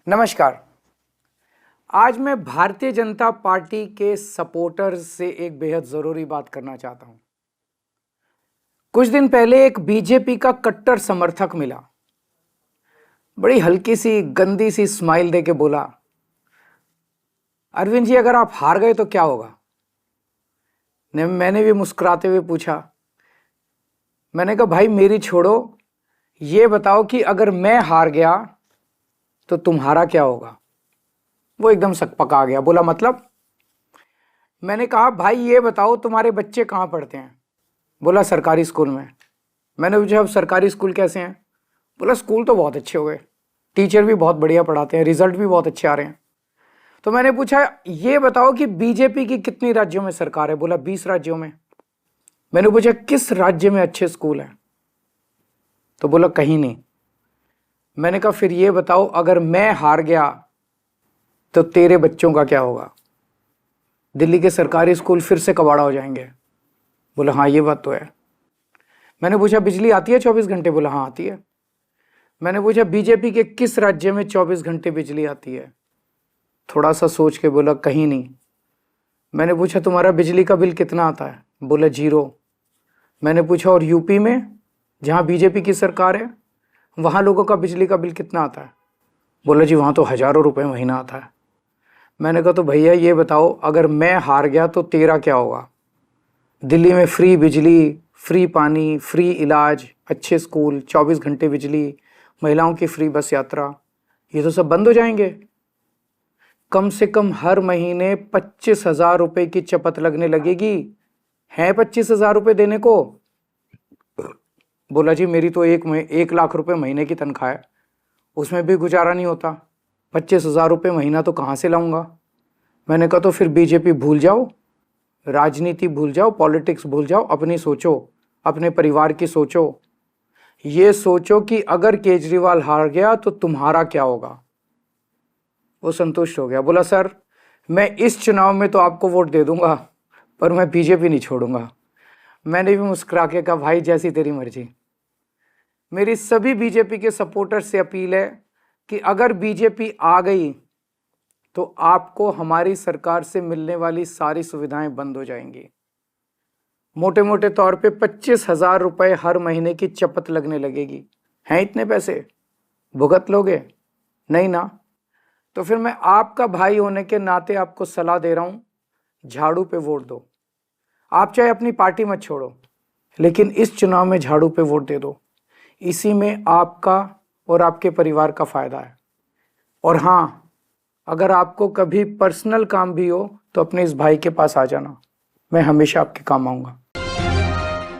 नमस्कार। आज मैं भारतीय जनता पार्टी के सपोर्टर्स से एक बेहद जरूरी बात करना चाहता हूं। कुछ दिन पहले एक बीजेपी का कट्टर समर्थक मिला, बड़ी हल्की सी गंदी सी स्माइल देके बोला, अरविंद जी अगर आप हार गए तो क्या होगा। मैंने भी मुस्कुराते हुए पूछा, मैंने कहा भाई मेरी छोड़ो, ये बताओ कि अगर मैं हार गया तो तुम्हारा क्या होगा। वो एकदम सकपका गया, बोला मतलब। मैंने कहा भाई ये बताओ तुम्हारे बच्चे कहाँ पढ़ते हैं। बोला सरकारी स्कूल में। मैंने पूछा अब सरकारी स्कूल कैसे हैं। बोला स्कूल तो बहुत अच्छे हो गए, टीचर भी बहुत बढ़िया पढ़ाते हैं, रिजल्ट भी बहुत अच्छे आ रहे हैं। तो मैंने पूछा ये बताओ कि बीजेपी की कितनी राज्यों में सरकार है। बोला 20 राज्यों में। मैंने पूछा किस राज्य में अच्छे स्कूल हैं, तो बोला कहीं नहीं। मैंने कहा फिर ये बताओ अगर मैं हार गया तो तेरे बच्चों का क्या होगा। दिल्ली के सरकारी स्कूल फिर से कबाड़ा हो जाएंगे। बोला हाँ ये बात तो है। मैंने पूछा बिजली आती है 24 घंटे। बोला हाँ आती है। मैंने पूछा बीजेपी के किस राज्य में 24 घंटे बिजली आती है। थोड़ा सा सोच के बोला कहीं नहीं। मैंने पूछा तुम्हारा बिजली का बिल कितना आता है। बोला 0। मैंने पूछा और यूपी में जहाँ बीजेपी की सरकार है वहाँ लोगों का बिजली का बिल कितना आता है। बोला जी वहाँ तो हज़ारों रुपए महीना आता है। मैंने कहा तो भैया ये बताओ अगर मैं हार गया तो तेरा क्या होगा। दिल्ली में फ्री बिजली, फ्री पानी, फ्री इलाज, अच्छे स्कूल, 24 घंटे बिजली, महिलाओं की फ्री बस यात्रा, ये तो सब बंद हो जाएंगे। कम से कम हर महीने 25,000 रुपये की चपत लगने लगेगी। है 25,000 रुपये देने को। बोला जी मेरी तो 1 लाख रुपए महीने की तनख्वाह है, उसमें भी गुजारा नहीं होता, 25,000 रुपये महीना तो कहाँ से लाऊंगा। मैंने कहा तो फिर बीजेपी भूल जाओ, राजनीति भूल जाओ, पॉलिटिक्स भूल जाओ, अपनी सोचो, अपने परिवार की सोचो। ये सोचो कि अगर केजरीवाल हार गया तो तुम्हारा क्या होगा। वो संतुष्ट हो गया। बोला सर मैं इस चुनाव में तो आपको वोट दे दूंगा पर मैं बीजेपी नहीं छोड़ूंगा। मैंने भी मुस्कुरा के कहा भाई जैसी तेरी मर्जी। मेरी सभी बीजेपी के सपोर्टर से अपील है कि अगर बीजेपी आ गई तो आपको हमारी सरकार से मिलने वाली सारी सुविधाएं बंद हो जाएंगी। मोटे मोटे तौर पे 25,000 रुपए हर महीने की चपत लगने लगेगी। हैं इतने पैसे, भुगत लोगे? नहीं ना। तो फिर मैं आपका भाई होने के नाते आपको सलाह दे रहा हूं, झाड़ू पे वोट दो। आप चाहे अपनी पार्टी मत छोड़ो, लेकिन इस चुनाव में झाड़ू पे वोट दे दो। इसी में आपका और आपके परिवार का फायदा है। और हाँ, अगर आपको कभी पर्सनल काम भी हो तो अपने इस भाई के पास आ जाना, मैं हमेशा आपके काम आऊंगा।